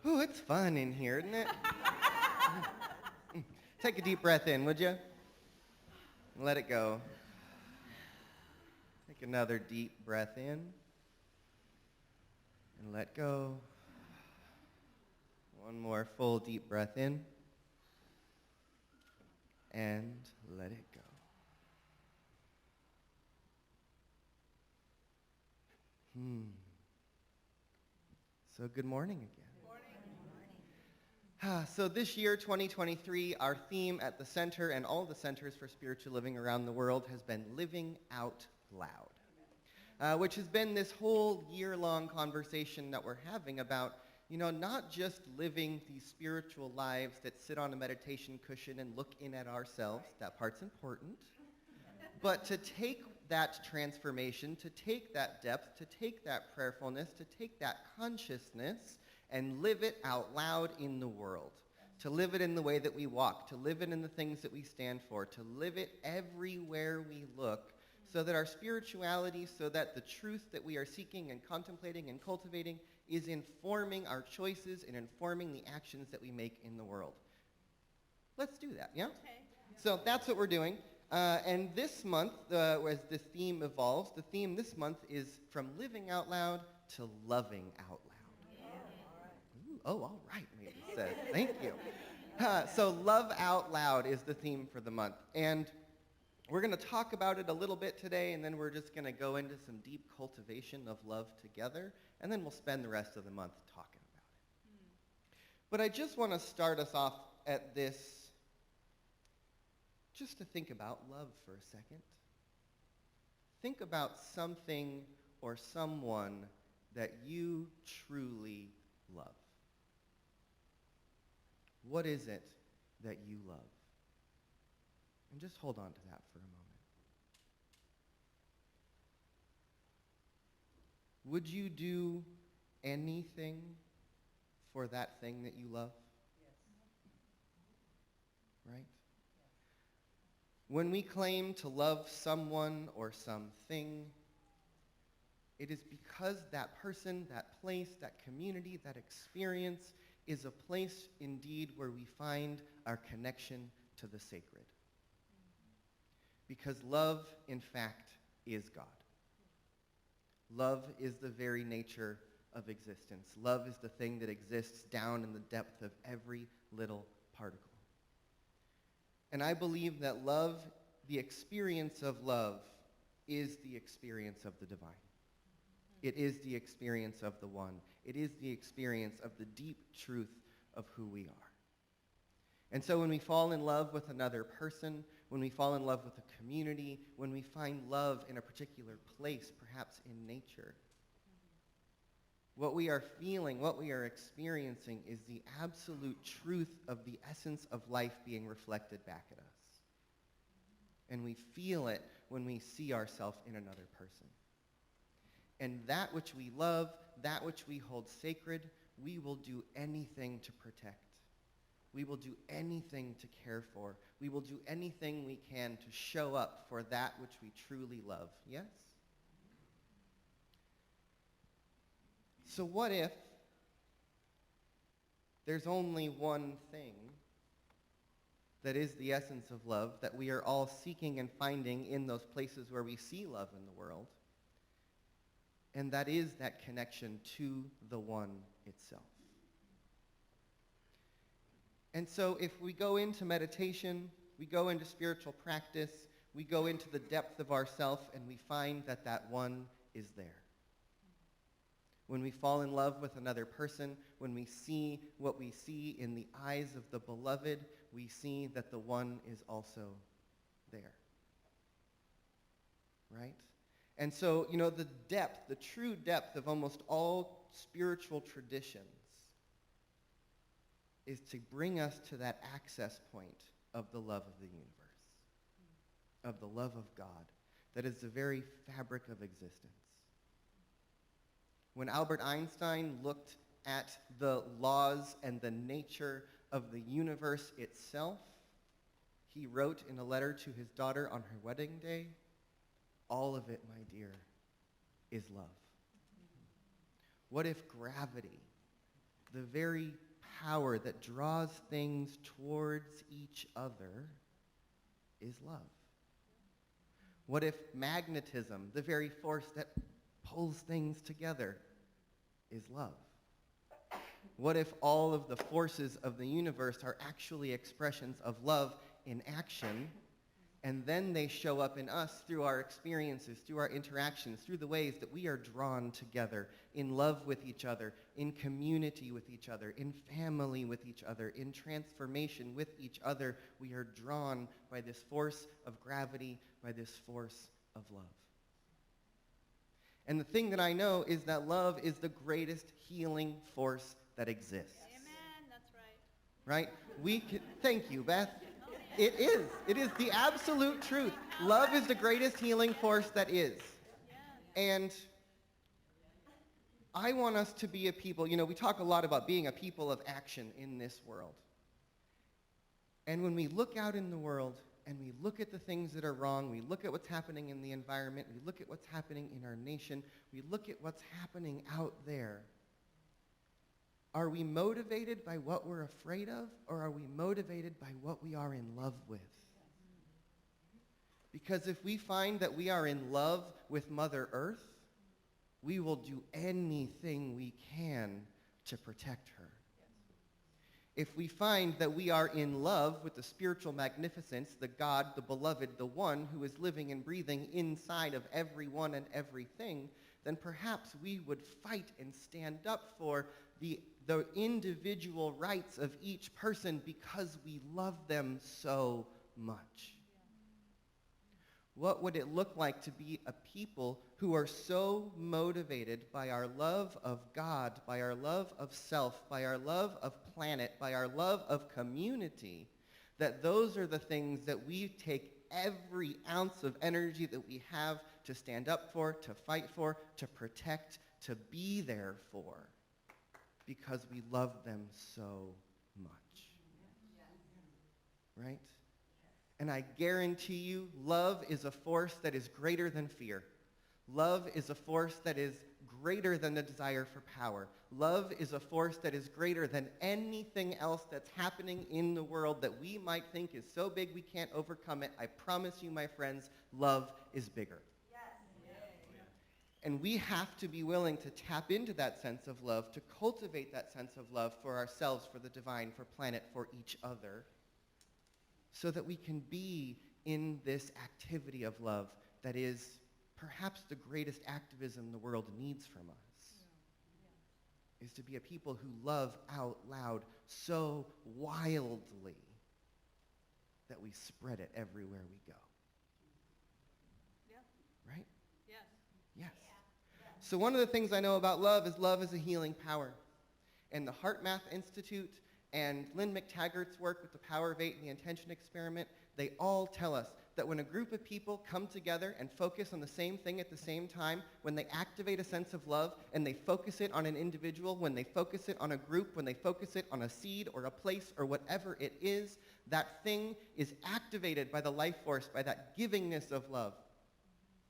Ooh, it's fun in here, isn't it? Take a deep breath in, would you? Let it go. Take another deep breath in and let go. One more full deep breath in and let it go. So good morning again. So this year, 2023, our theme at the center and all the centers for spiritual living around the world has been living out loud, which has been this whole year-long conversation that we're having about, not just living these spiritual lives that sit on a meditation cushion and look in at ourselves, that part's important, but to take that transformation, to take that depth, to take that prayerfulness, to take that consciousness and live it out loud in the world, to live it in the way that we walk, to live it in the things that we stand for, to live it everywhere we look, so that our spirituality, so that the truth that we are seeking and contemplating and cultivating is informing our choices and informing the actions that we make in the world. Let's do that, yeah? Okay. So that's what we're doing. And this month, as this theme evolves, the theme this month is from living out loud to loving out loud. Oh, all right, maybe it says. Thank you. So love out loud is the theme for the month. And we're going to talk about it a little bit today, and then we're just going to go into some deep cultivation of love together, and then we'll spend the rest of the month talking about it. But I just want to start us off at this, just to think about love for a second. Think about something or someone that you truly love. What is it that you love? And just hold on to that for a moment. Would you do anything for that thing that you love? Yes. Right? When we claim to love someone or something, it is because that person, that place, that community, that experience is a place indeed where we find our connection to the sacred. Because love, in fact, is God. Love is the very nature of existence. Love is the thing that exists down in the depth of every little particle. And I believe that love, the experience of love, is the experience of the divine. It is the experience of the one. It is the experience of the deep truth of who we are. And so when we fall in love with another person, when we fall in love with a community, when we find love in a particular place, perhaps in nature, what we are feeling, what we are experiencing is the absolute truth of the essence of life being reflected back at us. And we feel it when we see ourselves in another person. And that which we love, that which we hold sacred, we will do anything to protect. We will do anything to care for. We will do anything we can to show up for that which we truly love. Yes? So what if there's only one thing that is the essence of love that we are all seeking and finding in those places where we see love in the world? And that is that connection to the one itself. And so if we go into meditation, we go into spiritual practice, we go into the depth of ourself, and we find that that one is there. When we fall in love with another person, when we see what we see in the eyes of the beloved, we see that the one is also there. Right? And so, the depth, the true depth of almost all spiritual traditions is to bring us to that access point of the love of the universe, of the love of God, that is the very fabric of existence. When Albert Einstein looked at the laws and the nature of the universe itself, he wrote in a letter to his daughter on her wedding day, "All of it, my dear, is love." What if gravity the very power that draws things towards each other is love? What if magnetism, the very force that pulls things together, is love? What if all of the forces of the universe are actually expressions of love in action, and then they show up in us through our experiences, through our interactions, through the ways that we are drawn together in love with each other, in community with each other, in family with each other, in transformation with each other. We are drawn by this force of gravity, by this force of love. And the thing that I know is that love is the greatest healing force that exists. Amen. That's right. Right? Thank you, Beth. It is. It is the absolute truth. Love is the greatest healing force that is. And I want us to be a people, we talk a lot about being a people of action in this world. And when we look out in the world and we look at the things that are wrong, we look at what's happening in the environment, we look at what's happening in our nation, we look at what's happening out there, are we motivated by what we're afraid of, or are we motivated by what we are in love with? Because if we find that we are in love with Mother Earth, we will do anything we can to protect her. If we find that we are in love with the spiritual magnificence, the God, the beloved, the one who is living and breathing inside of everyone and everything, then perhaps we would fight and stand up for the individual rights of each person because we love them so much. What would it look like to be a people who are so motivated by our love of God, by our love of self, by our love of planet, by our love of community, that those are the things that we take every ounce of energy that we have to stand up for, to fight for, to protect, to be there for, because we love them so much. Right? And I guarantee you, love is a force that is greater than fear. Love is a force that is greater than the desire for power. Love is a force that is greater than anything else that's happening in the world that we might think is so big we can't overcome it. I promise you, my friends, love is bigger. And we have to be willing to tap into that sense of love, to cultivate that sense of love for ourselves, for the divine, for planet, for each other, so that we can be in this activity of love that is perhaps the greatest activism the world needs from us, is to be a people who love out loud so wildly that we spread it everywhere we go. Right? Yes. So one of the things I know about love is a healing power. And the Heart Math Institute and Lynn McTaggart's work with the Power of 8 and the Intention Experiment, they all tell us that when a group of people come together and focus on the same thing at the same time, when they activate a sense of love and they focus it on an individual, when they focus it on a group, when they focus it on a seed or a place or whatever it is, that thing is activated by the life force, by that givingness of love.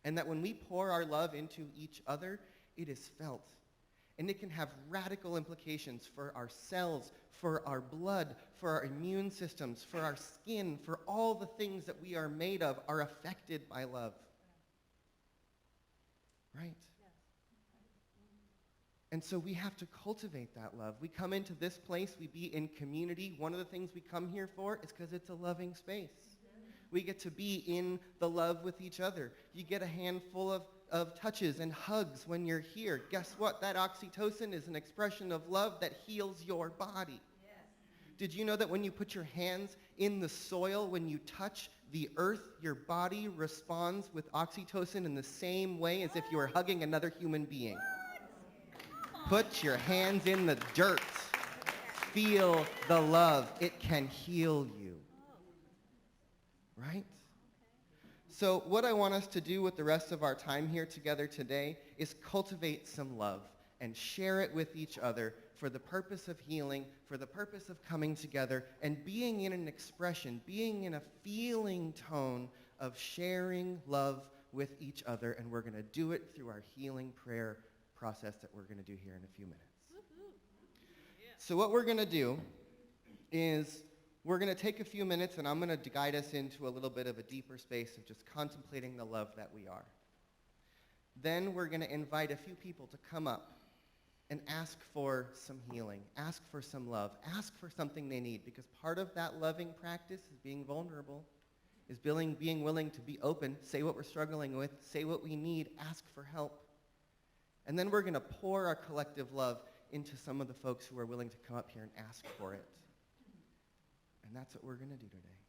And that when we pour our love into each other, it is felt. And it can have radical implications for our cells, for our blood, for our immune systems, for our skin, for all the things that we are made of are affected by love. Right? And so we have to cultivate that love. We come into this place, we be in community. One of the things we come here for is because it's a loving space. We get to be in the love with each other. You get a handful of touches and hugs when you're here. Guess what? That oxytocin is an expression of love that heals your body. Yes. Did you know that when you put your hands in the soil, when you touch the earth, your body responds with oxytocin in the same way as if you were hugging another human being? Put your hands in the dirt. Feel the love. It can heal you. Right? So what I want us to do with the rest of our time here together today is cultivate some love and share it with each other for the purpose of healing, for the purpose of coming together and being in an expression, being in a feeling tone of sharing love with each other. And we're going to do it through our healing prayer process that we're going to do here in a few minutes. So what we're going to do is we're going to take a few minutes, and I'm going to guide us into a little bit of a deeper space of just contemplating the love that we are. Then we're going to invite a few people to come up and ask for some healing, ask for some love, ask for something they need, because part of that loving practice is being vulnerable, is being willing to be open, say what we're struggling with, say what we need, ask for help. And then we're going to pour our collective love into some of the folks who are willing to come up here and ask for it. And that's what we're going to do today.